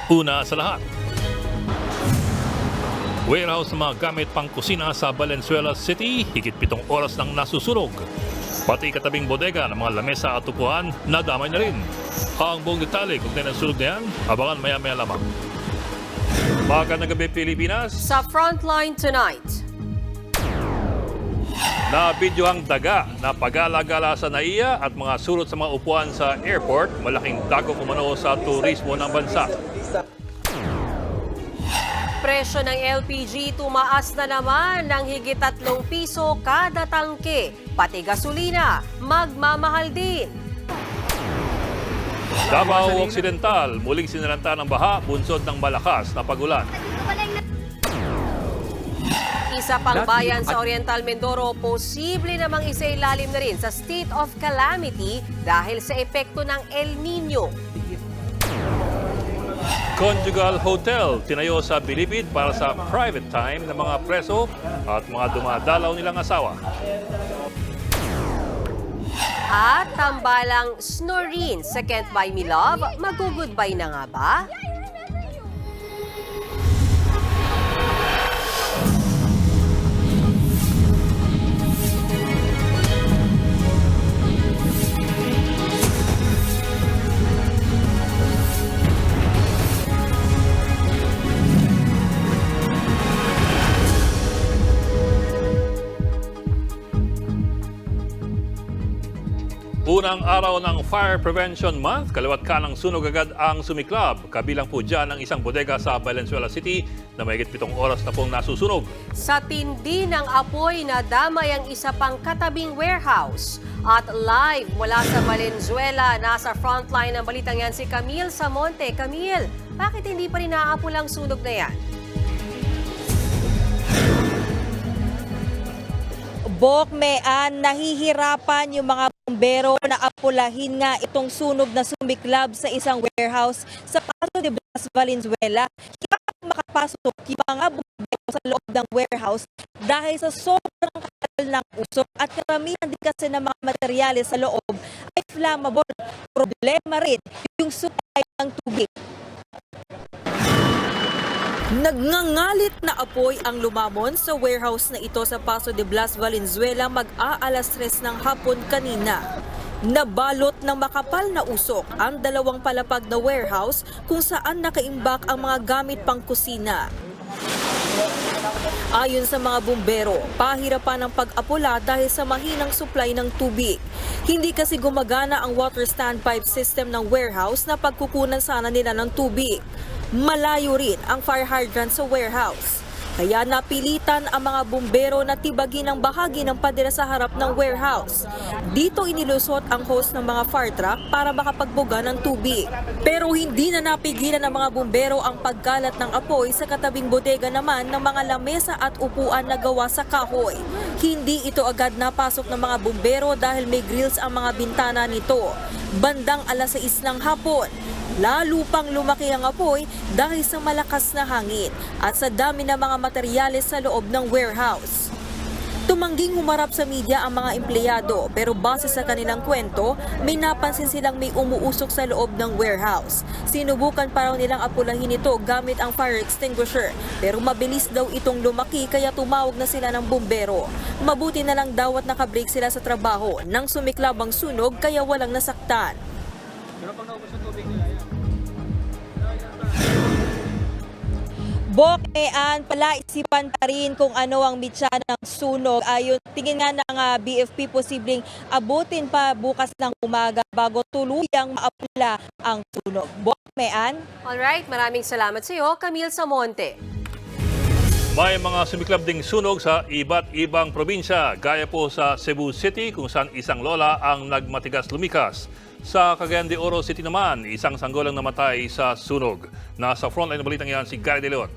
Una sa lahat, warehouse ng mga gamit pang kusina sa Valenzuela City, higit 7 oras nang nasusunog. Pati katabing bodega ng mga lamesa at upuan, nadamay na rin. Ang buong detalye kung ng sunog na yan, abangan maya-maya lamang. Magandang gabi, Pilipinas. Sa Frontline tonight. Na-videohang daga na pag-alagala sa NAIA at mga sulot sa mga upuan sa airport, malaking dagok umano sa turismo ng bansa. Presyo ng LPG tumaas na naman ng higit 3 piso kada tangke. Pati gasolina, magmamahal din. Davao Occidental, muling sinalanta ng baha, bunsod ng malakas na pagulan. Isa pang bayan sa Oriental Mindoro, posible namang isailalim na rin sa state of calamity dahil sa epekto ng El Nino. Conjugal Hotel, tinayo sa Bilibid para sa private time ng mga preso at mga dumadalaw nilang asawa. At tambalang Snorin sa Can't Buy Me Love, mag-goodbye na nga ba? Unang araw ng Fire Prevention Month, kaliwat ka ng sunog agad ang sumiklab. Kabilang po dyan ang isang bodega sa Valenzuela City na mahigit 7 oras na pong nasusunog. Sa tindi ng apoy, nadamay ang isa pang katabing warehouse. At live mula sa Valenzuela, nasa frontline ng balitang yan si Camille Samonte. Camille, bakit hindi pa rin naapol ang sunog na yan? Bokmean, nahihirapan yung mga bumbero na apulahin nga itong sunog na sumiklab sa isang warehouse sa Paso de Blas, Valenzuela. Kaya makapasok yung mga bumbero sa loob ng warehouse dahil sa sobrang kapal ng usok at karamihan din kasi ng mga materyales sa loob ay flammable. Problema rin yung supply ng tubig. Nagngangalit na apoy ang lumamon sa warehouse na ito sa Paso de Blas, Valenzuela mag-aalas 3 ng hapon kanina. Nabalot ng makapal na usok ang 2 palapag na warehouse kung saan nakaimbak ang mga gamit pang kusina. Ayon sa mga bumbero, pahirapan ang pag-apula dahil sa mahinang supply ng tubig. Hindi kasi gumagana ang water standpipe system ng warehouse na pagkukunan sana nila ng tubig. Malayo rin ang fire hydrant sa warehouse. Kaya napilitan ang mga bumbero na tibagin ang bahagi ng padera sa harap ng warehouse. Dito inilusot ang hose ng mga fire truck para makapagbuga ng tubig. Pero hindi na napigilan ng mga bumbero ang pagkalat ng apoy sa katabing bodega naman ng mga lamesa at upuan na gawa sa kahoy. Hindi ito agad napasok ng mga bumbero dahil may grills ang mga bintana nito. Bandang alas 6 ng hapon, lalo pang lumaki ang apoy dahil sa malakas na hangin at sa dami ng mga materyales sa loob ng warehouse. Tumangging humarap sa media ang mga empleyado pero base sa kanilang kwento, may napansin silang may umuusok sa loob ng warehouse. Sinubukan pa raw nilang apulahin ito gamit ang fire extinguisher pero mabilis daw itong lumaki kaya tumawag na sila ng bumbero. Mabuti na lang daw at nakabreak sila sa trabaho nang sumiklab ang sunog kaya walang nasaktan. Bokmean, palaisipan pa rin kung ano ang mitya ng sunog. Ayon, tingin nga ng BFP, posibleng abutin pa bukas ng umaga bago tuluyang maapula ang sunog. Bokmean? Alright, maraming salamat sa iyo, Camille Samonte. May mga sumiklab ding sunog sa iba't ibang probinsya, gaya po sa Cebu City kung saan isang lola ang nagmatigas lumikas. Sa Cagayan de Oro City naman, isang sanggolang namatay sa sunog. Nasa frontline ng balitang yan si Gary De Leon.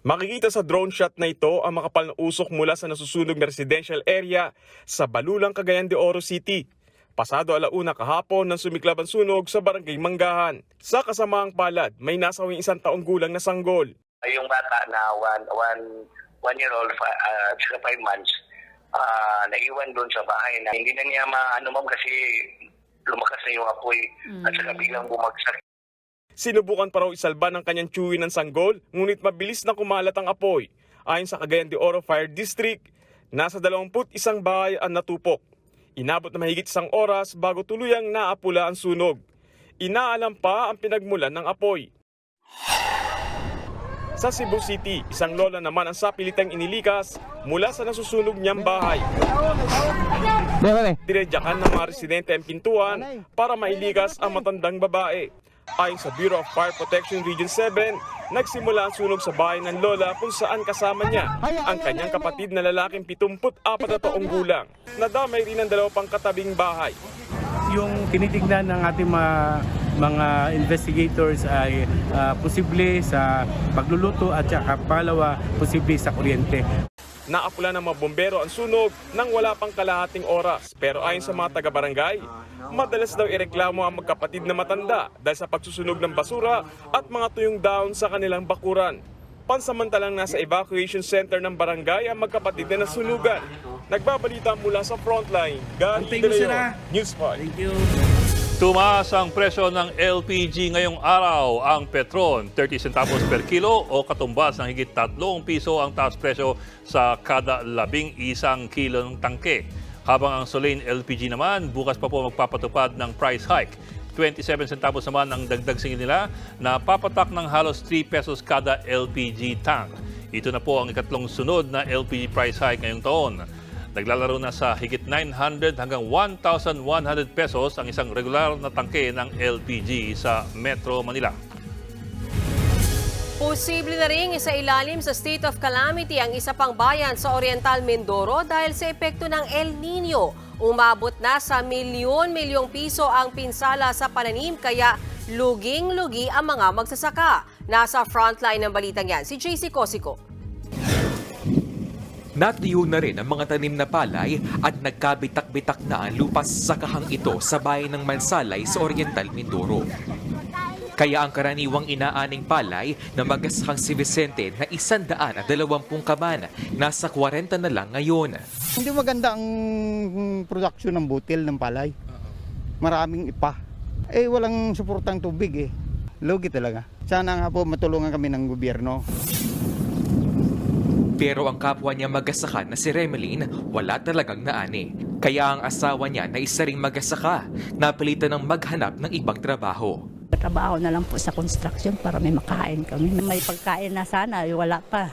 Makikita sa drone shot na ito ang makapal na usok mula sa nasusunog na residential area sa Balulang, Cagayan de Oro City. Pasado 1:00 kahapon nang sumiklab ang sunog sa Barangay Manggahan. Sa kasamaang palad, may nasawing 1 taong gulang na sanggol. Yung bata na one year old, 5 months, naiwan doon sa bahay na hindi na niya maano ma'am kasi lumakas na yung apoy at saka biglang bumagsak. Sinubukan pa raw isalba ng kanyang tiyuhin ng sanggol, ngunit mabilis na kumalat ang apoy. Ayon sa Cagayan de Oro Fire District, nasa 21 bahay ang natupok. Inabot na mahigit 1 oras bago tuluyang naapula ang sunog. Inaalam pa ang pinagmulan ng apoy. Sa Cebu City, isang lola naman ang sapilitang inilikas mula sa nasusunog niyang bahay. Dinedyakan ng mga residente ang pintuan para mailikas ang matandang babae. Ayon sa Bureau of Fire Protection Region 7, nagsimula ang sunog sa bahay ng lola kung saan kasama niya ang kanyang kapatid na lalaking 74 na taong gulang. Nadamay rin ang 2 pang katabing bahay. Yung tinitignan ng ating mga investigators ay posible sa pagluluto at saka pangalawa, posible sa kuryente. Naapula ng mga bombero ang sunog nang wala pang kalahating oras. Pero ayon sa mga taga-barangay, madalas daw ireklamo ang magkapatid na matanda dahil sa pagsusunog ng basura at mga tuyong dahon sa kanilang bakuran. Pansamantalang nasa evacuation center ng barangay ang magkapatid na nasunugan. Nagbabalita mula sa frontline, Gary De Leon, News 5. Thank you. Tumaas ang presyo ng LPG ngayong araw. Ang Petron, 30 centavos per kilo o katumbas ng higit 3 piso ang taas presyo sa kada 11 kilo ng tangke. Habang ang Solein LPG naman, bukas pa po magpapatupad ng price hike. 27 centavos naman ang dagdag singil nila na papatak ng halos 3 pesos kada LPG tank. Ito na po ang ikatlong sunod na LPG price hike ngayong taon. Naglalaro na sa higit 900 hanggang 1,100 pesos ang isang regular na tangke ng LPG sa Metro Manila. Posible na ring isailalim sa state of calamity ang isa pang bayan sa Oriental Mindoro dahil sa epekto ng El Nino. Umabot na sa milyon-milyong piso ang pinsala sa pananim kaya luging-lugi ang mga magsasaka. Nasa frontline ng balitang yan, si JC Cosico. Natuyo na rin ang mga tanim na palay at nagkabitak-bitak na ang lupas sa kahang ito sa bayan ng Mansalay sa Oriental Mindoro. Kaya ang karaniwang inaaning palay na magasakang si Vicente na 120 kaban, nasa 40 na lang ngayon. Hindi maganda ang production ng butil ng palay. Maraming ipa. Walang suportang tubig Lugi talaga. Sana nga po matulungan kami ng gobyerno. Pero ang kapwa niya magasaka na si Remeline, wala talagang naani. Kaya ang asawa niya na isa ring magasaka, napilitan ng maghanap ng ibang trabaho. Trabaho na lang po sa construction para may makain kami. May pagkain na sana, wala pa.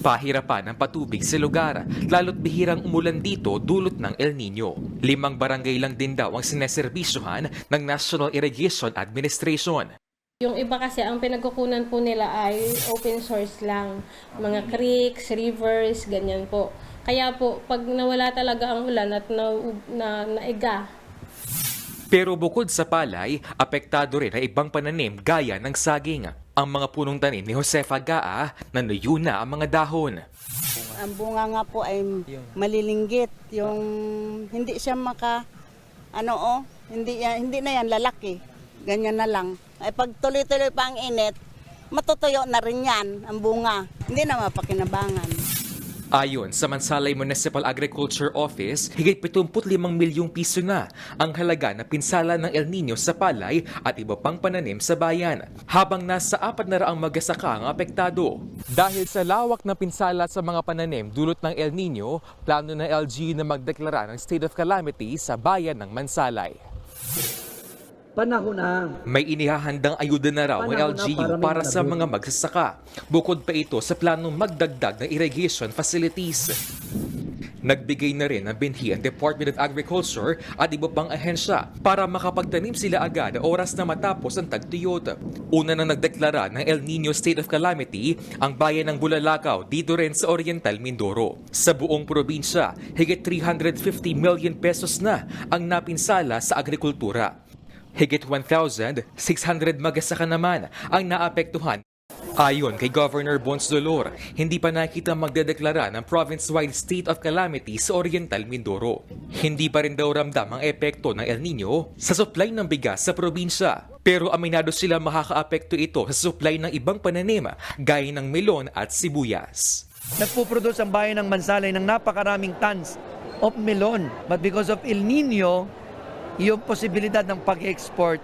Pahirapan ang patubig sa lugar, lalo't bihirang umulan dito dulot ng El Nino. 5 barangay lang din daw ang sineservisyohan ng National Irrigation Administration. Yung iba kasi ang pinagkukunan po nila ay open source lang. Mga creeks, rivers, ganyan po. Kaya po, pag nawala talaga ang ulan at naiga. Pero bukod sa palay, apektado rin ang ibang pananim gaya ng saging. Ang mga punong tanim ni Josefa Gaa, nanuyo na ang mga dahon. Ang bunga nga po ay malilinggit. Yung hindi siya hindi na yan lalaki. Ganyan na lang. Ay pag tuloy-tuloy pa ang init, matutuyo na rin yan ang bunga. Hindi na mapakinabangan. Ayon sa Mansalay Municipal Agriculture Office, higit 75 milyong piso na ang halaga na pinsala ng El Nino sa palay at iba pang pananim sa bayan, habang nasa 400 magasaka ang apektado. Dahil sa lawak na pinsala sa mga pananim dulot ng El Nino, plano ng LG na magdeklara ng state of calamity sa bayan ng Mansalay. Panahon na. May inihahandang ayuda na raw ang LGU para sa mga magsasaka. Bukod pa ito sa planong magdagdag ng irrigation facilities. Nagbigay na rin ng binhi ang Department of Agriculture at iba pang ahensya para makapagtanim sila agad oras na matapos ang tagtuyot. Una na nagdeklara ng El Nino State of Calamity ang bayan ng Bulalakaw dito rin sa Oriental Mindoro. Sa buong probinsya, higit 350 million pesos na ang napinsala sa agrikultura. Higit 1,600 magasaka naman ang naapektuhan. Ayon kay Governor Bons Dolor, hindi pa nakita magdedeklara ng province-wide state of calamity sa Oriental Mindoro. Hindi pa rin daw ramdam ang epekto ng El Nino sa supply ng bigas sa probinsya. Pero aminado sila makakaapekto ito sa supply ng ibang pananim gaya ng melon at sibuyas. Nagpuproduce ang bayan ng Mansalay ng napakaraming tons of melon. But because of El Nino, yung posibilidad ng pag-export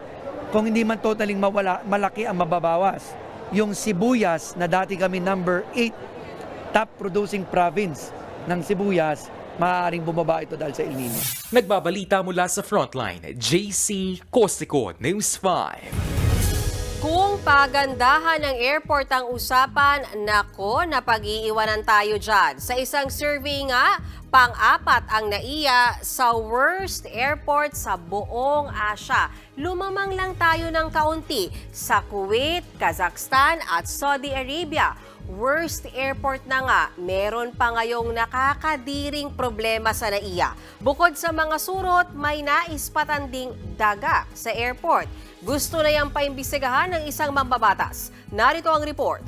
kung hindi man totaling mawala, malaki ang mababawas. Yung sibuyas na dati kami number 8 top producing province ng sibuyas, maaaring bumaba ito dahil sa El Nino. Nagbabalita mula sa Frontline, JC Cosico, News 5. Kung pagandahan ng airport ang usapan, nako, napag-iiwanan tayo dyan. Sa isang survey nga, pang-apat ang NAIA sa worst airport sa buong Asia. Lumamang lang tayo ng kaunti sa Kuwait, Kazakhstan at Saudi Arabia. Worst airport na nga, meron pa ngayong nakakadiring problema sa NAIA. Bukod sa mga surot, may naispatan ding daga sa airport. Gusto na yang paimbestigahan ng isang mambabatas. Narito ang report.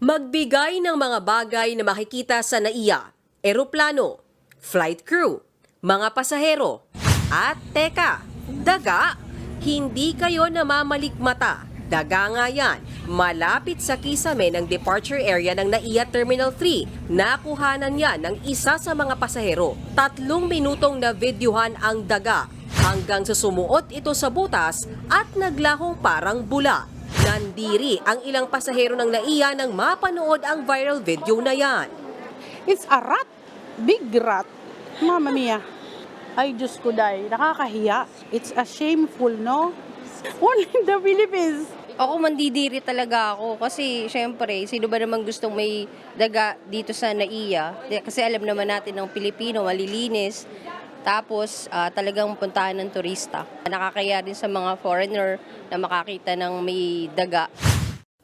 Magbigay ng mga bagay na makikita sa NAIA, eroplano, flight crew, mga pasahero, at teka, daga, hindi kayo namamalikmata. Daga nga yan, malapit sa kisame ng departure area ng NAIA Terminal 3. Nakuhanan yan ng isa sa mga pasahero. 3 minutong na videohan ang daga hanggang sa sumuot ito sa butas at naglahong parang bula. Nandiri ang ilang pasahero ng NAIA nang mapanood ang viral video na yan. It's a rat. Big rat. Mama mia. Ay, Diyos ko day. Nakakahiya. It's a shameful, no? Only in the Philippines. Ako mandidiri talaga ako kasi syempre, sino ba naman gustong may daga dito sa NAIA? Kasi alam naman natin ng Pilipino, malilinis. Tapos talagang puntahan ng turista. Nakakaya din sa mga foreigner na makakita ng may daga.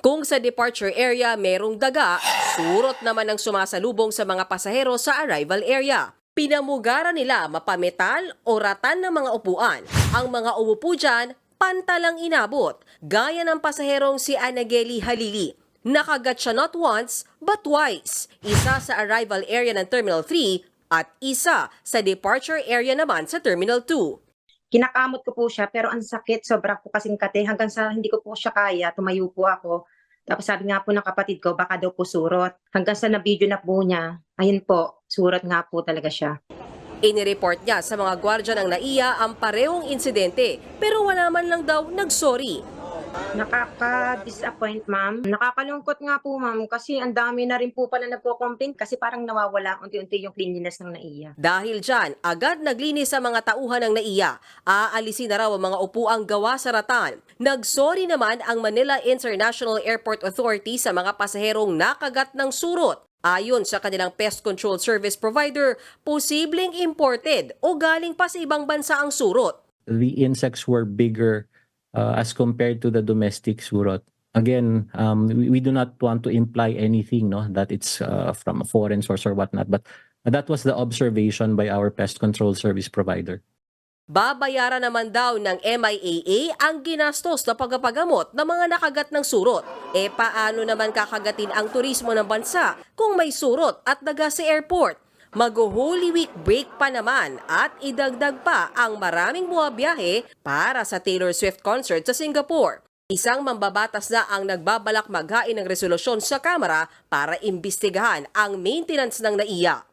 Kung sa departure area merong daga, surot naman ang sumasalubong sa mga pasahero sa arrival area. Pinamugaran nila mapametal o ratan ng mga upuan. Ang mga umupo dyan, pantalang inabot, gaya ng pasaherong si Anageli Halili. Nakagat siya not once, but twice. Isa sa arrival area ng Terminal 3 at isa sa departure area naman sa Terminal 2. Kinakamot ko po siya pero ang sakit, sobra po kasing kate. Hanggang sa hindi ko po siya kaya, tumayo po ako. Tapos sabi nga po ng kapatid ko, baka daw po surot. Hanggang sa na-video na po niya, ayun po, surot nga po talaga siya. Inireport niya sa mga gwardya ng NAIA ang parehong insidente pero wala man lang daw nagsorry. Nakaka-disappoint, ma'am. Nakakalungkot nga po, ma'am, kasi ang dami na rin po pala nagko-complain kasi parang nawawala unti-unti yung cleanliness ng NAIA. Dahil dyan, agad naglinis sa mga tauhan ng NAIA. Aalisin na raw ang mga upuang gawa sa ratan. Nagsorry naman ang Manila International Airport Authority sa mga pasaherong nakagat ng surot. Ayon sa kanilang pest control service provider, posibleng imported o galing pa sa ibang bansa ang surot. The insects were bigger as compared to the domestic surot. Again, we do not want to imply anything, no, that it's from a foreign source or whatnot, but that was the observation by our pest control service provider. Babayaran naman daw ng MIAA ang ginastos na pagpapagamot ng mga nakagat ng surot. E paano naman kakagatin ang turismo ng bansa kung may surot at daga sa airport? Mag-Holy Week break pa naman at idagdag pa ang maraming buwabiyahe para sa Taylor Swift concert sa Singapore. Isang mambabatas na ang nagbabalak maghain ng resolusyon sa Kamara para imbestigahan ang maintenance ng NAIA.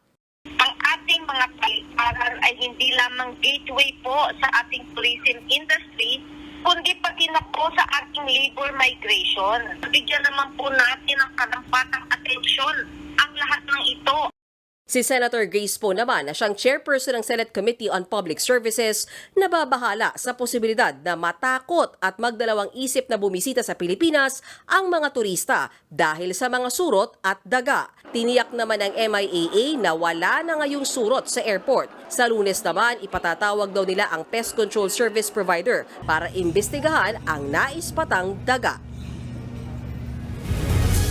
Ang ating mga paliparan ay hindi lamang gateway po sa ating tourism industry, kundi pati na po sa ating labor migration. Bigyan naman po natin ng karampatang atensyon ang lahat ng ito. Si Senator Grace Poe naman na siyang chairperson ng Senate Committee on Public Services nababahala sa posibilidad na matakot at magdalawang isip na bumisita sa Pilipinas ang mga turista dahil sa mga surot at daga. Tiniyak naman ng MIAA na wala na ngayong surot sa airport. Sa Lunes naman, ipatatawag daw nila ang Pest Control Service Provider para imbestigahan ang naispatang daga.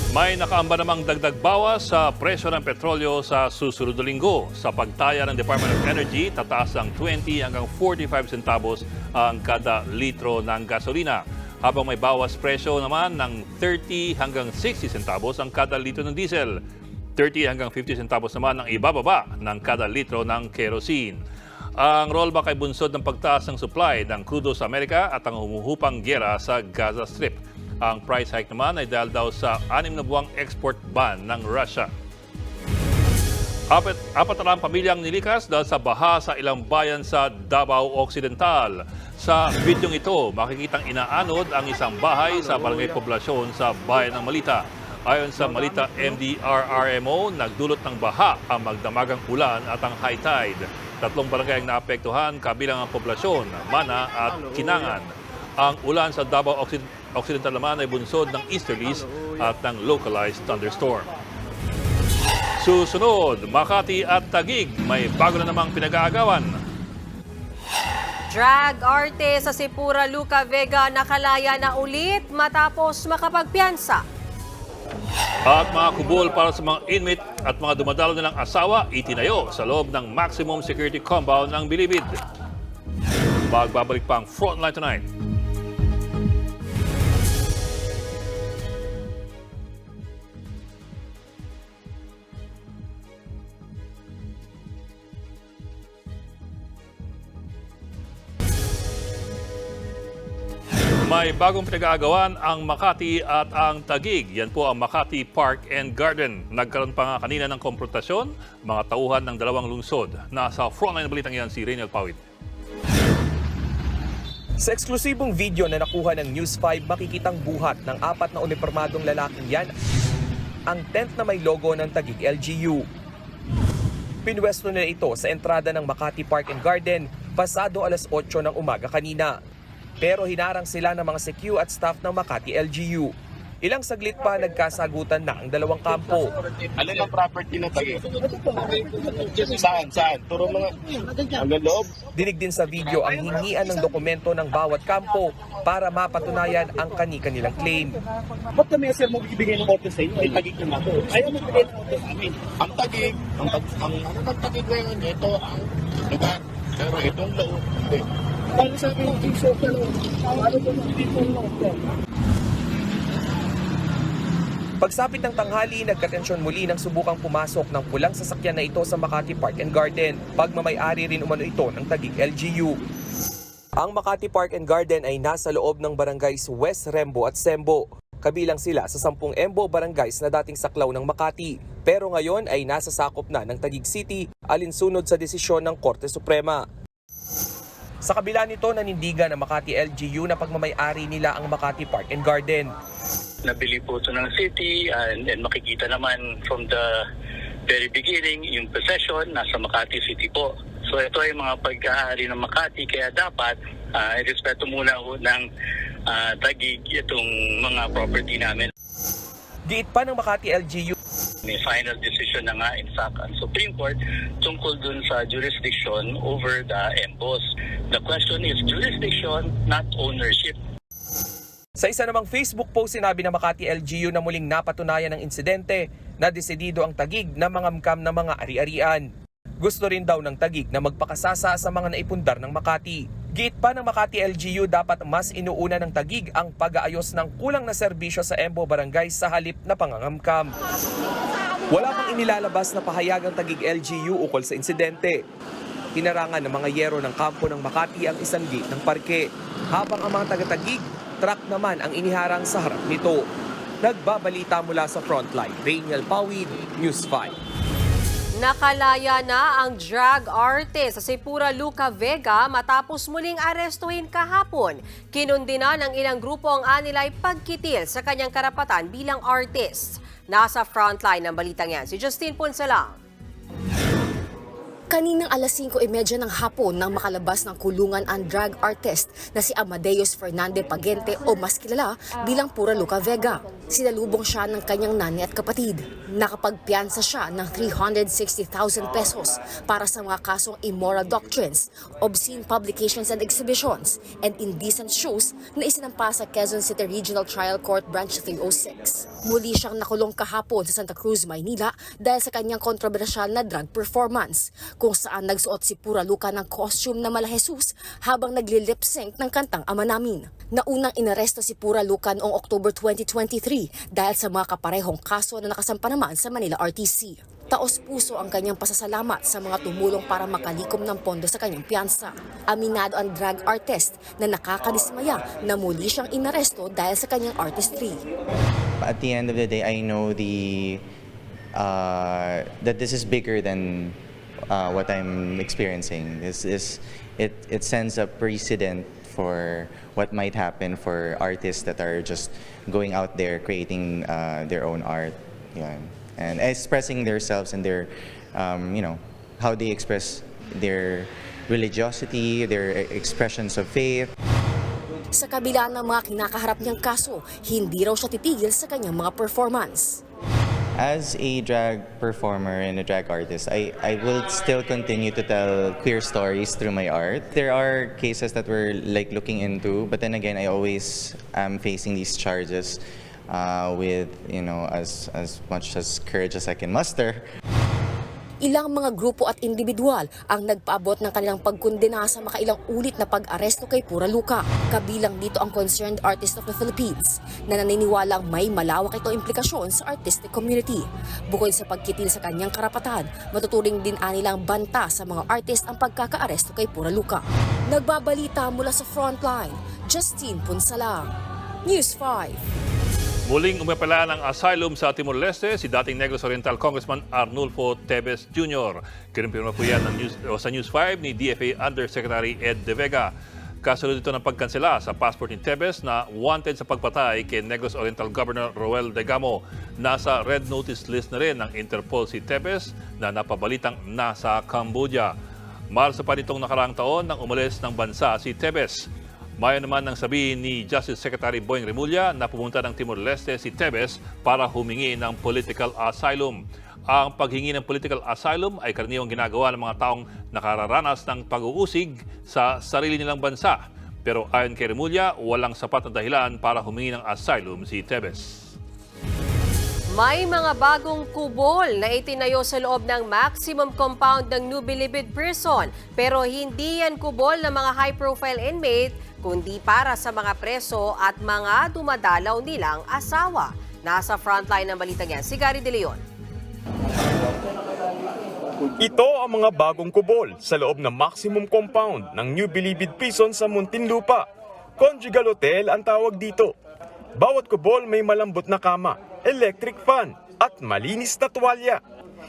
May nakaamba namang dagdag bawas sa presyo ng petrolyo sa susunod na linggo. Sa pagtaya ng Department of Energy, tataas ang 20 hanggang 45 centavos ang kada litro ng gasolina. Habang may bawas presyo naman ng 30 hanggang 60 centavos ang kada litro ng diesel. 30 hanggang 50 centavos naman ang ibababa ng kada litro ng kerosene. Ang rollback ay bunsod ng pagtaas ng supply ng krudo sa Amerika at ang humuhupang giyera sa Gaza Strip. Ang price hike naman ay dahil daw sa 6 na buwang export ban ng Russia. Apat na pamilyang nilikas dahil sa baha sa ilang bayan sa Davao Occidental. Sa bidyong ito, makikitang inaanod ang isang bahay sa barangay poblasyon sa bayan ng Malita. Ayon sa Malita MDRRMO, nagdulot ng baha ang magdamagang ulan at ang high tide. 3 barangay ang naapektuhan, kabilang ang poblasyon, Mana at Kinangan. Ang ulan sa Davao Occidental naman ay bunsod ng easterlies at ng localized thunderstorm. Susunod, Makati at Taguig, may bago na namang pinag-aagawan. Drag artist sa Sipura Luca Vega nakalaya na ulit matapos makapagpiyansa. At mga kubol para sa mga inmate at mga dumadalo nilang asawa itinayo sa loob ng maximum security compound ng Bilibid. Magbabalik pa ang Frontline Tonight. May bagong pinag-aagawan ang Makati at ang Taguig. Yan po ang Makati Park and Garden. Nagkaroon pa nga kanina ng konfrontasyon, mga tauhan ng dalawang lungsod. Nasa frontline na balitang yan si Reynel Pawid. Sa eksklusibong video na nakuha ng News 5, makikitang buhat ng 4 na unipormadong lalaking yan ang tent na may logo ng Taguig LGU. Pinwesto nila ito sa entrada ng Makati Park and Garden pasado alas 8 ng umaga kanina. Pero hinarang sila ng mga CQ at staff ng Makati LGU. Ilang saglit pa nagkasagutan na ang dalawang kampo. Alin ang property na Taguig? Saan? Turo mga hanggang loob. Dinig din sa video ang hingian ng dokumento ng bawat kampo para mapatunayan ang kani-kanilang claim. Ba't kami sir mo bibigay ng order sa inyo? Ay Taguig naman ito. Ayaw mo bigay ng order sa amin. Ang Taguig, ang Taguig ngayon, ito ang lugar. Pero itong loob, hindi. Paano sa akin yung piso ka lang? Paano ba dito lang? Pagsapit ng tanghali, nagkatensyon muli nang subukang pumasok ng pulang sasakyan na ito sa Makati Park and Garden. Pagmamay-ari rin umano ito ng Taguig LGU. Ang Makati Park and Garden ay nasa loob ng barangays West Rembo at Sembo. Kabilang sila sa 10 Embo barangays na dating saklaw ng Makati. Pero ngayon ay nasa sakop na ng Taguig City alinsunod sa desisyon ng Korte Suprema. Sa kabila nito, nanindigan ng Makati LGU na pagmamay-ari nila ang Makati Park and Garden. Nabili po ito ng city and makikita naman from the very beginning yung possession nasa Makati City po. So ito ay mga pagkaari ng Makati kaya dapat irespeto muna ng Taguig itong mga property namin. Giit pa ng Makati LGU. May final decision na nga in fact ang Supreme Court tungkol dun sa jurisdiction over the EMBOS. The question is jurisdiction, not ownership. Sa isa namang Facebook post, sinabi ng Makati LGU na muling napatunayan ng insidente na desidido ang Taguig na mangamkam ng mga ari-arian. Gusto rin daw ng Taguig na magpakasasa sa mga naipundar ng Makati. Giit pa ng Makati LGU, dapat mas inuuna ng Taguig ang pag-aayos ng kulang na serbisyo sa Embo Barangay sa halip na pangangamkam. Wala pang inilalabas na pahayag ang Taguig LGU ukol sa insidente. Hinarangan ng mga yero ng kampo ng Makati ang isang gate ng parke, habang ang mga taga-Taguig, truck naman ang iniharang sa harap nito. Nagbabalita mula sa Frontline, Reynel Pawid, News 5. Nakalaya na ang drag artist sa Sipura Luca Vega matapos muling arestuhin kahapon. Kinundina ng ilang grupo ang anilay pagkitil sa kanyang karapatan bilang artist. Nasa frontline ng balitang yan, si Justine Punsalang. Kaninang alas 5:30 ng hapon nang makalabas ng kulungan ang drag artist na si Amadeus Fernande Pagente o mas kilala bilang Pura Luca Vega. Sinalubong siya ng kanyang nanay at kapatid. Nakapagpiyansa siya ng 360,000 pesos para sa mga kasong immoral doctrines, obscene publications and exhibitions, and indecent shows na isinampa sa Quezon City Regional Trial Court Branch 306. Muli siyang nakulong kahapon sa Santa Cruz, Maynila dahil sa kanyang kontrobersyal na drag performance, kung saan nagsuot si Pura Luca ng costume na Mala Jesus habang nagli-lip-sync ng kantang Ama Namin. Naunang inaresto si Pura Luca noong October 2023 dahil sa mga kaparehong kaso na nakasampa naman sa Manila RTC. Taos-puso ang kanyang pasasalamat sa mga tumulong para makalikom ng pondo sa kanyang piyansa. Aminado ang drag artist na nakakadismaya na muli siyang inaresto dahil sa kanyang artistry. At the end of the day, I know the that this is bigger than what I'm experiencing. It sends a precedent for what might happen for artists that are just going out there creating their own art, and expressing themselves and their, how they express their religiosity, their expressions of faith. Sa kabila ng mga kinakaharap niyang kaso, hindi raw siya titigil sa kanyang mga performance. As a drag performer and a drag artist, I will still continue to tell queer stories through my art. There are cases that we're like looking into, but then again, I always am facing these charges with, as much as courage as I can muster. Ilang mga grupo at individual ang nagpaabot ng kanilang pagkondena sa makailang ulit na pag-aresto kay Pura Luka. Kabilang dito ang Concerned Artist of the Philippines na naniniwalang may malawak itong implikasyon sa artistic community. Bukod sa pagkitil sa kanyang karapatan, matuturing din anilang banta sa mga artist ang pagkaka-aresto kay Pura Luka. Nagbabalita mula sa Frontline, Justine Punsalang, News 5. Muling umapela ng asylum sa Timor-Leste si dating Negros Oriental Congressman Arnulfo Teves Jr. Kinumpirma po yan sa News 5 ni DFA Undersecretary Ed De Vega. Kasunod ito ng pagkansela sa passport ni Teves na wanted sa pagpatay kay Negros Oriental Governor Roel Degamo. Nasa red notice list na rin ng Interpol si Teves na napabalitang nasa Cambodia. Marso pa nitong nakaraang taon nang umalis ng bansa si Teves. Maya naman nang sabihin ni Justice Secretary Boying Remulla na pumunta ng Timor-Leste si Teves para humingi ng political asylum. Ang paghingi ng political asylum ay karaniwang ginagawa ng mga taong nakararanas ng pag-uusig sa sarili nilang bansa. Pero ayon kay Remulla, walang sapat na dahilan para humingi ng asylum si Teves. May mga bagong kubol na itinayo sa loob ng maximum compound ng New Bilibid Prison. Pero hindi yan kubol ng mga high-profile inmate, kundi para sa mga preso at mga dumadalaw nilang asawa. Nasa frontline ng balitang yan, si Gary De Leon. Ito ang mga bagong kubol sa loob ng maximum compound ng New Bilibid Prison sa Muntinlupa. Conjugal Hotel ang tawag dito. Bawat kubol may malambot na kama, electric fan at malinis na tuwalya.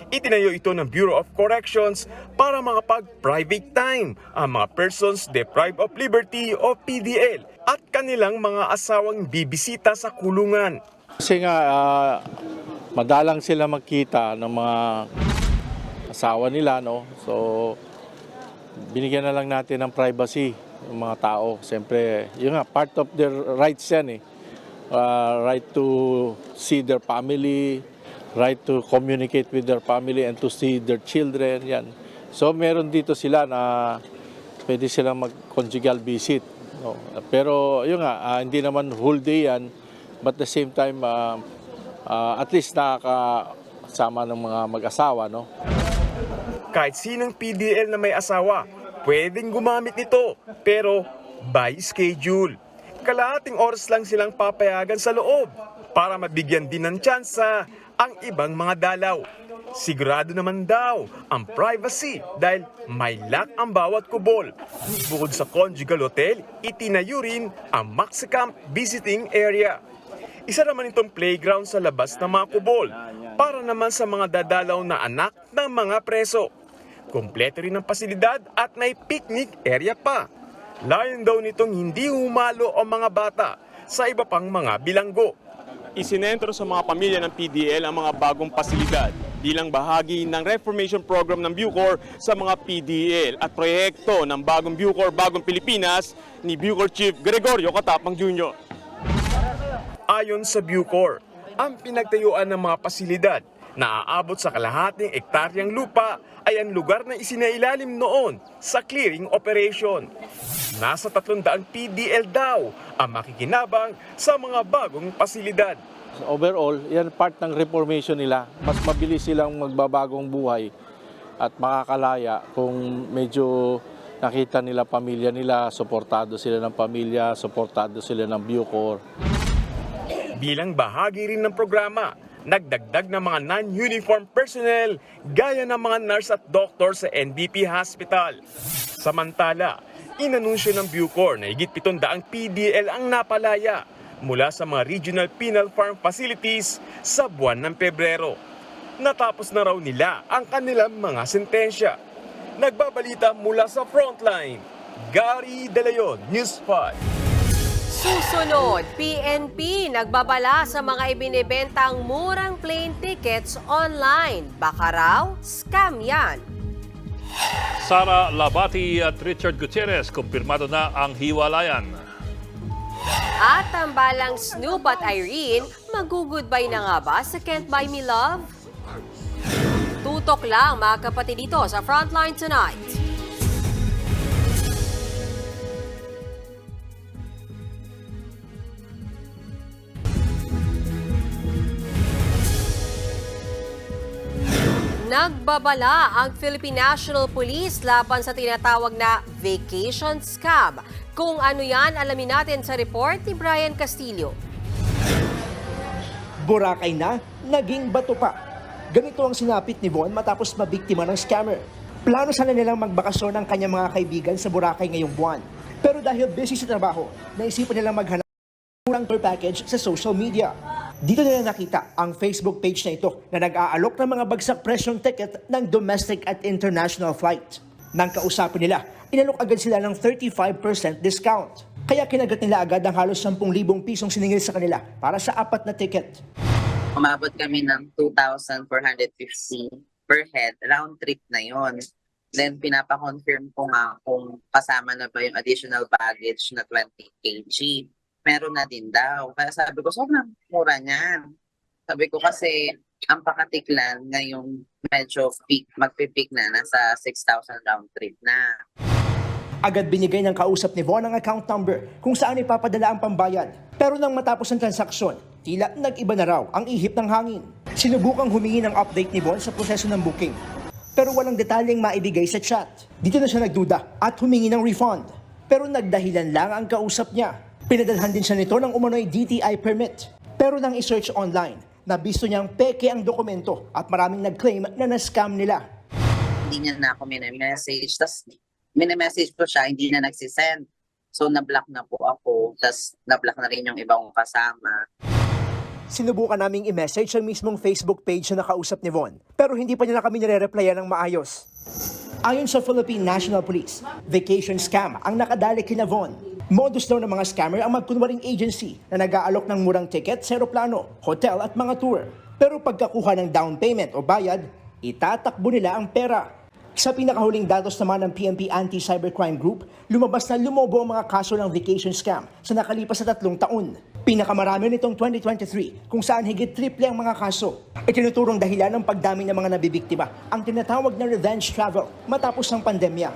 Itinayo ito ng Bureau of Corrections para makapag-private time ang mga persons deprived of liberty o PDL at kanilang mga asawang bibisita sa kulungan. Kasi nga, madalang sila magkita ng mga asawa nila, no? So, binigyan na lang natin ng privacy ng mga tao. Siyempre, yun nga, part of their rights yan eh. Right to see their family, right to communicate with their family and to see their children, yan. So meron dito sila na pwede silang mag-conjugal visit. No? Pero yun nga, hindi naman whole day yan, but at the same time, at least nakakasama ng mga mag-asawa. No? Kahit sinong PDL na may asawa, pwedeng gumamit nito, pero by schedule. Kalahating oras lang silang papayagan sa loob para mabigyan din ng tsansa ang ibang mga dalaw. Sigurado naman daw ang privacy dahil may lock ang bawat kubol. Bukod sa Conjugal Hotel, itinayo rin ang Maxicamp Visiting Area. Isa naman itong playground sa labas ng mga kubol para naman sa mga dadalaw na anak ng mga preso. Kompleto rin ang pasilidad at may picnic area pa. Layon daw nitong hindi humalo ang mga bata sa iba pang mga bilanggo. Isinentro sa mga pamilya ng PDL ang mga bagong pasilidad bilang bahagi ng reformation program ng Bucor sa mga PDL at proyekto ng bagong Bucor, Bagong Pilipinas ni Bucor Chief Gregorio Katapang Jr. Ayon sa Bucor, ang pinagtayuan ng mga pasilidad na aabot sa kalahating ektaryang lupa ay ang lugar na isinailalim noon sa clearing operation. Nasa 300 PDL daw ang makikinabang sa mga bagong pasilidad. Overall, yan part ng reformation nila. Mas mabilis silang magbabagong buhay at makakalaya kung medyo nakita nila pamilya nila, suportado sila ng pamilya, suportado sila ng Bucor. Bilang bahagi rin ng programa, nagdagdag ng mga non-uniform personnel gaya ng mga nurse at doktor sa NBP Hospital. Samantala, inanunsyo ng Bucor na higit 700 PDL ang napalaya mula sa mga regional penal farm facilities sa buwan ng Pebrero. natapos na raw nila ang kanilang mga sentensya. Nagbabalita mula sa Frontline, Gary De Leon, News 5. Susunod, PNP nagbabala sa mga ibinibentang murang plane tickets online. Baka raw, scam yan. Sara Labati at Richard Gutierrez, kumpirmado na ang hiwalayan. At tambalang Snoop at Irene, mag-goodbye na nga ba sa Can't Buy Me Love? Tutok lang mga kapatid dito sa Frontline Tonight. Nagbabala ang Philippine National Police laban sa tinatawag na vacation scam. Kung ano yan, alamin natin sa report ni Brian Castillo. Boracay na, naging bato pa. Ganito ang sinapit ni Von matapos mabiktima ng scammer. Plano sana nilang magbakasyon ng kanyang mga kaibigan sa Boracay ngayong buwan. Pero dahil busy sa trabaho, naisipan nilang maghanap ng tour package sa social media. Dito nila nakita ang Facebook page na ito na nag-aalok ng mga bagsak presyong ticket ng domestic at international flight. Nang kausapin nila, inalok agad sila ng 35% discount. Kaya kinagat nila agad ang halos 10,000 pisong siningil sa kanila para sa 4 na ticket. Umabot kami ng 2,450 per head, round trip na yon. Then pinapa-confirm ko nga kung kasama na ba yung additional baggage na 20 kg. Meron na din daw. Kaya sabi ko, sobrang mura niyan. Sabi ko kasi, ang Pakatiklan ngayong medyo peak, magpipeak na, nasa 6,000 round trip na. Agad binigay ng kausap ni Von ang account number kung saan ipapadala ang pambayad. Pero nang matapos ang transaksyon, tila nag-iba na raw ang ihip ng hangin. Sinubukang humingi ng update ni Von sa proseso ng booking. Pero walang detalyeng maibigay sa chat. Dito na siya nagduda at humingi ng refund. Pero nagdahilan lang ang kausap niya. Pinadalhan din siya nito ng umano'y DTI permit. Pero nang i-search online, nabisto niyang peke ang dokumento at maraming nag-claim na na-scam nila. Hindi niya na ako message. Tapos message ko siya, hindi na nagsisend. So na-block na po ako. Tapos na-block na rin yung ibang kasama. Sinubukan naming i-message ang mismong Facebook page na nakausap ni Von. Pero hindi pa niya na kami nire-replyan ng maayos. Ayon sa Philippine National Police, vacation scam ang nakadali kina Von. Modus daw ng mga scammer ang magkunwaring agency na nag-aalok ng murang ticket sa aeroplano, hotel at mga tour. Pero pagkakuha ng down payment o bayad, itatakbo nila ang pera. Sa pinakahuling datos naman ng PNP Anti-Cybercrime Group, lumabas na lumobo ang mga kaso ng vacation scam sa nakalipas na 3 taon. Pinakamarami nitong 2023 kung saan higit triple ang mga kaso. Itinuturong dahilan ng pagdami ng mga nabibiktima ang tinatawag na revenge travel matapos ang pandemya.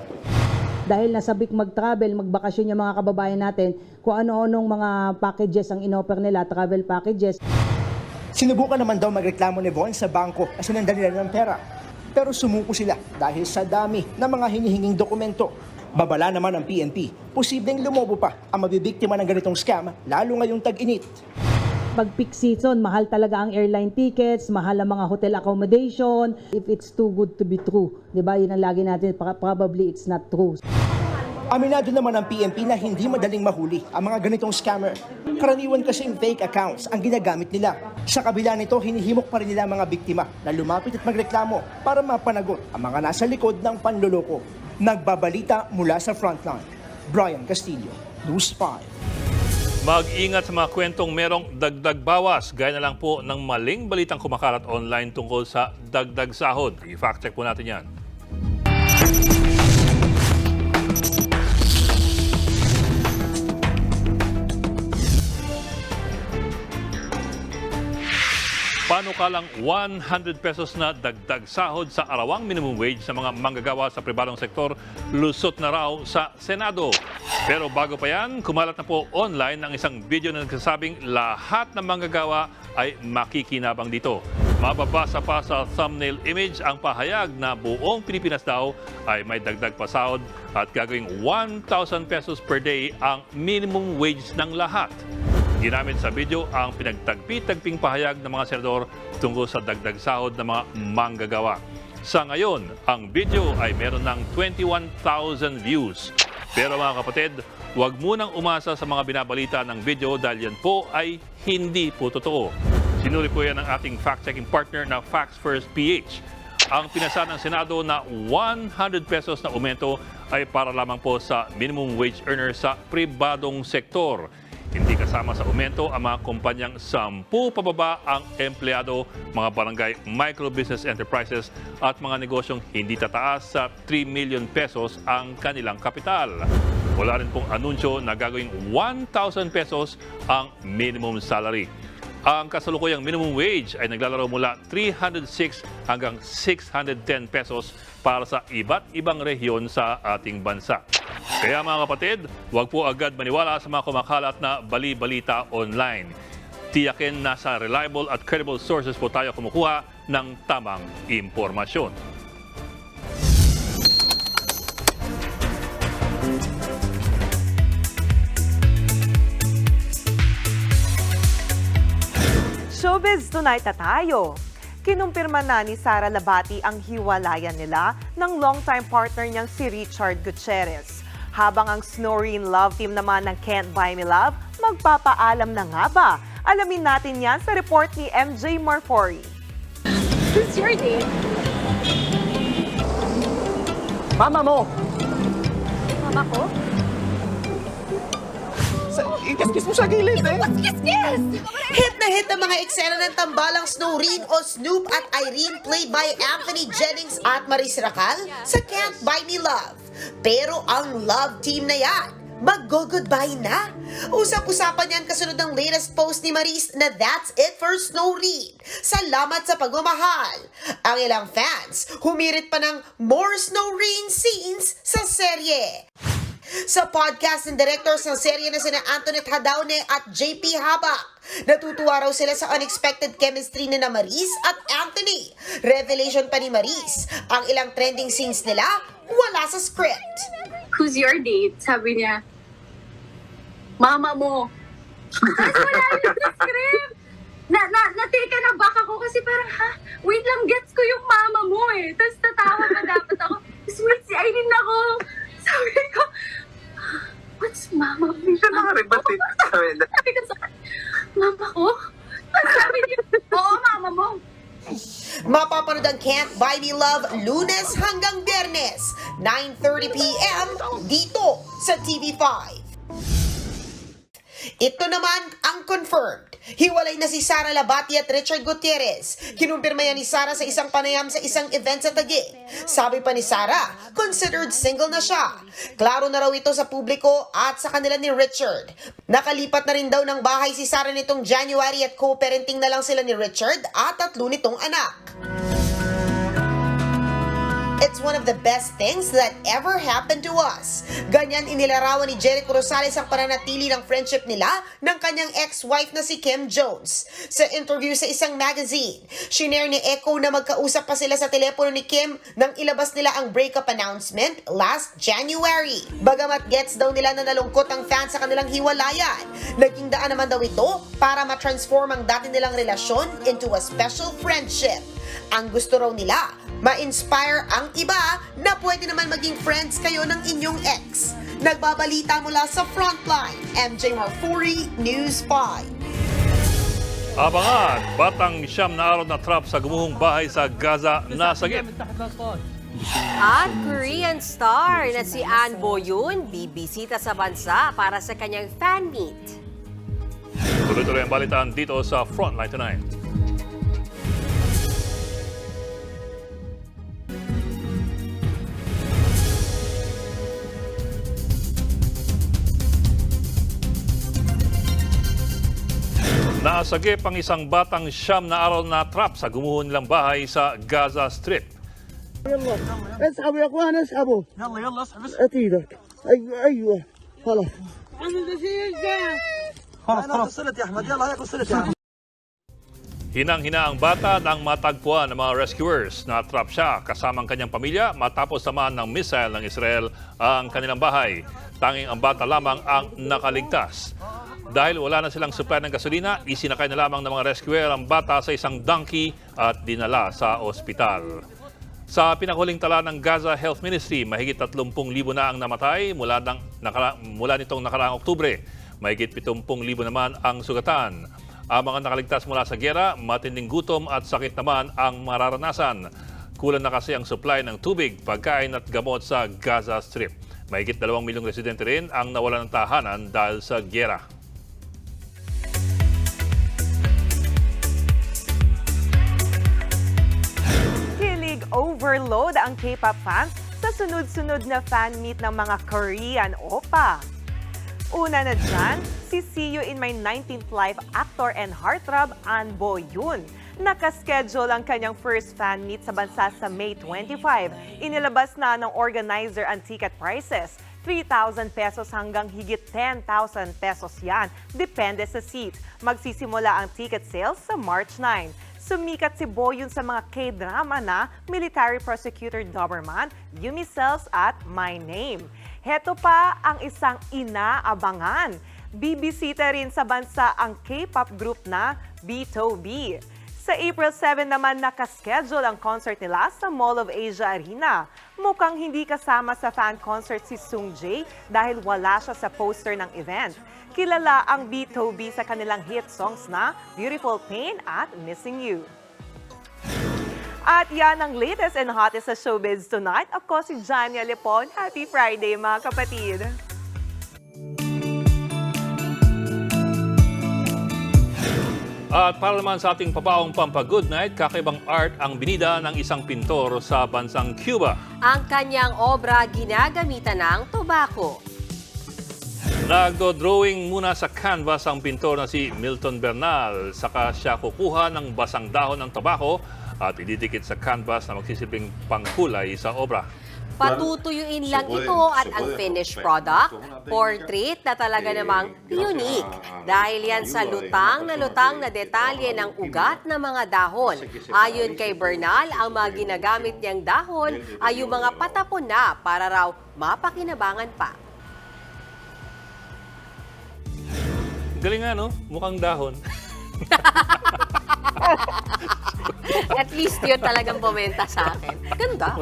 Dahil nasabik mag-travel, magbakasyon yung mga kababayan natin, kung ano-anong mga packages ang inoffer nila, travel packages. Sinubukan naman daw magreklamo ni Von sa bangko na sinundan nila ng pera. Pero sumuko sila dahil sa dami ng mga hinihinging dokumento. Babala naman ng PNP, posibleng lumobo pa ang mabibiktima ng ganitong scam, lalo ngayong tag-init. Pag peak season, mahal talaga ang airline tickets, mahal ang mga hotel accommodation. If it's too good to be true, di ba? Yun ang lagi natin, probably it's not true. Aminado naman ang PNP na hindi madaling mahuli ang mga ganitong scammer. Karaniwan kasing fake accounts ang ginagamit nila. Sa kabila nito, hinihimok pa rin nila ang mga biktima na lumapit at magreklamo para mapanagot ang mga nasa likod ng panloloko. Nagbabalita mula sa Frontline, Brian Castillo, News 5. Mag-ingat sa mga kwentong merong dagdag bawas. Gaya na lang po ng maling balitang kumakalat online tungkol sa dagdag sahod. I-fact check po natin yan. Panukalang 100 pesos na dagdag sahod sa arawang minimum wage sa mga manggagawa sa pribadong sektor lusot na raw sa Senado. Pero bago pa yan, kumalat na po online ang isang video na nagsasabing lahat ng manggagawa ay makikinabang dito. Mababasa pa sa thumbnail image ang pahayag na buong Pilipinas daw ay may dagdag pasahod at gagawing 1,000 pesos per day ang minimum wage ng lahat. Ginamit sa video ang pinagtagpi-tagping pahayag ng mga senador tungkol sa dagdag sahod ng mga manggagawa. Sa ngayon, ang video ay meron ng 21,000 views. Pero mga kapatid, huwag munang umasa sa mga binabalita ng video dahil yan po ay hindi po totoo. Sinuri po yan ng ating fact-checking partner na Facts First PH. Ang pinasa ng Senado na 100 pesos na aumento ay para lamang po sa minimum wage earner sa pribadong sektor. Hindi kasama sa aumento ang mga kumpanyang 10 pababa ang empleyado, mga barangay micro-business enterprises at mga negosyong hindi tataas sa 3 million pesos ang kanilang kapital. Wala rin pong anunsyo na gagawing 1,000 pesos ang minimum salary. Ang kasalukuyang minimum wage ay naglalaro mula 306 hanggang 610 pesos para sa iba't ibang rehiyon sa ating bansa. Kaya mga kapatid, huwag po agad maniwala sa mga kumakalat na bali-balita online. Tiyakin na sa reliable at credible sources po tayo kumukuha ng tamang impormasyon. Showbiz Tonight na tayo. Kinumpirma na ni Sara Labati ang hiwalayan nila ng longtime partner niyang si Richard Gutierrez. Habang ang Snoreen Love Team naman ng Can't Buy Me Love, magpapaalam na nga ba? Alamin natin yan sa report ni MJ Marfori. Who's your date? Mama mo! Mama ko? Ikis-kis mo sa gilid eh! Kiss! Hit na hit ang mga eksena ng tambalang Snoreen o Snoop at Irene played by Anthony Jennings at Maris Racal sa Can't Buy Me Love. Pero ang love team na yan, mag-go-goodbye na. Usap-usapan yan kasunod ng latest post ni Maris na that's it for Snoreen. Salamat sa pagmamahal. Ang ilang fans, humirit pa ng more Snoreen scenes sa serye. Sa podcast ng directors ng serye na sina Antoinette Hadaune at JP Habak, natutuwa raw sila sa unexpected chemistry ni Maris at Anthony. Revelation pa ni Maris, ang ilang trending scenes nila wala sa script. Who's your date? Sabi niya, mama mo. Tapos wala yung script. Nateka na back ako kasi parang, wait lang, gets ko yung mama mo eh. Tapos tatawa pa dapat ako. Tapos wait, si Irene ako. Sabi ko, what's mama mo? Sabi ko sa mama ko? Sabi niya, oo, mama mo. Mapapanood ang Can't Buy Me Love Lunes hanggang Biyernes, 9:30 p.m. dito sa TV5. Ito naman ang confirmed. Hiwalay na si Sara Labati at Richard Gutierrez. Kinumpirma yan ni Sara sa isang panayam sa isang event sa Taguig. Sabi pa ni Sara, considered single na siya. Klaro na raw ito sa publiko at sa kanila ni Richard. Nakalipat na rin daw ng bahay si Sara nitong January at co-parenting na lang sila ni Richard at 3 nitong anak. It's one of the best things that ever happened to us. Ganyan inilarawan ni Jericho Rosales ang pananatili ng friendship nila ng kanyang ex-wife na si Kim Jones. Sa interview sa isang magazine, shinare ni Echo na magkausap pa sila sa telepono ni Kim nang ilabas nila ang breakup announcement last January. Bagamat gets daw nila na nalungkot ang fans sa kanilang hiwalayan, naging daan naman daw ito para ma-transform ang dati nilang relasyon into a special friendship. Ang gusto raw nila, ma-inspire ang iba na pwede naman maging friends kayo ng inyong ex. Nagbabalita mula sa Frontline, MJ Marfori, News 5. Abangan, batang siyam na araw na trap sa gumuhong bahay sa Gaza nasagip. At Korean star na si An Boyun bibisita sa bansa para sa kanyang fan meet. Tuloy-tuloy ang balitaan dito sa Frontline Tonight. Nasagip ang isang batang siyam na araw na trap sa gumuho nilang bahay sa Gaza Strip. يلا اسحبوا يا اخوان اسحبوا يلا يلا اسحب اسحب ايدك ايوه ايوه خلاص خلاص خلاص وصلت يا احمد يلا هيك وصلت يا احمد. Hinang-hina ang bata nang matagpuan ng mga rescuers. Na-trap siya kasamang kanyang pamilya matapos tamaan ng missile ng Israel ang kanilang bahay. Tanging ang bata lamang ang nakaligtas. Dahil wala na silang supply ng gasolina, isinakay na lamang ng mga rescuer ang bata sa isang donkey at dinala sa ospital. Sa pinakahuling tala ng Gaza Health Ministry, mahigit 30,000 na ang namatay mula nitong nakaraang Oktubre. Mahigit 70,000 naman ang sugatan. Ang mga nakaligtas mula sa giyera, matinding gutom at sakit naman ang mararanasan. Kulang na kasi ang supply ng tubig, pagkain at gamot sa Gaza Strip. Mahigit 2 milyong residente rin ang nawalan ng tahanan dahil sa giyera. Overload ang K-pop fans sa sunod-sunod na fan meet ng mga Korean oppa. Una na dyan, si See You in My 19th Life actor and heartthrob An Bo Yoon. Nakaschedule ang kanyang first fan meet sa bansa sa May 25. Inilabas na ng organizer ang ticket prices. 3,000 pesos hanggang higit 10,000 pesos yan. Depende sa seat. Magsisimula ang ticket sales sa March 9. Sumikat si Boyun sa mga K-drama na Military Prosecutor Doberman, Yumi Cells at My Name. Heto pa ang isang inaabangan. Bibisita rin sa bansa ang K-pop group na BTOB. Sa April 7 naman nakaschedule ang concert nila sa Mall of Asia Arena. Mukhang hindi kasama sa fan concert si Sung Jae dahil wala siya sa poster ng event. Kilala ang BTOB sa kanilang hit songs na Beautiful Pain at Missing You. At yan ang latest and hottest sa Showbiz Tonight. Ako si Jania Lepon. Happy Friday mga kapatid! At para naman sa ating papaong pampa-good night, kakaibang art ang binida ng isang pintor sa bansang Cuba. Ang kanyang obra ginagamitan ng tobacco. Nagdo-drawing muna sa canvas ang pintor na si Milton Bernal. Saka siya kukuha ng basang dahon ng tabako at ididikit sa canvas na magsisilbing pangkulay sa obra. Patutuyuin lang ito at ang finished product, portrait na talaga namang unique. Dahil yan sa lutang na detalye ng ugat ng mga dahon. Ayon kay Bernal, ang mga ginagamit niyang dahon ay yung mga patapon na para raw mapakinabangan pa. Galing nga, no? Mukhang dahon. At least yun talagang bumenta sa akin. Ganda.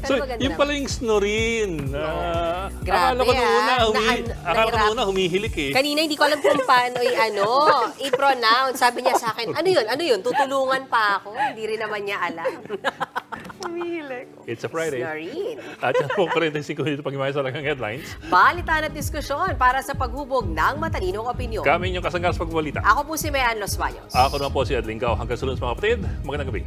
So, yung pala yung snorin. Grabe, Akala ko na humihilik eh. Kanina hindi ko alam kung paano i-pronounce. Sabi niya sa akin, ano yun? Tutulungan pa ako. Hindi rin naman niya alam. Humihilik. It's a Friday. Snorin. At yan po 45 dito pag-imaya sa lagang headlines. Balitan at diskusyon para sa paghubog ng matalinong opinyon. Kami yung kasanggas pagbalita. Ako po si Mayan Los Baños. Ako naman po si Adling Gao. Hanggang sunod mga kapatid, magandang gabi.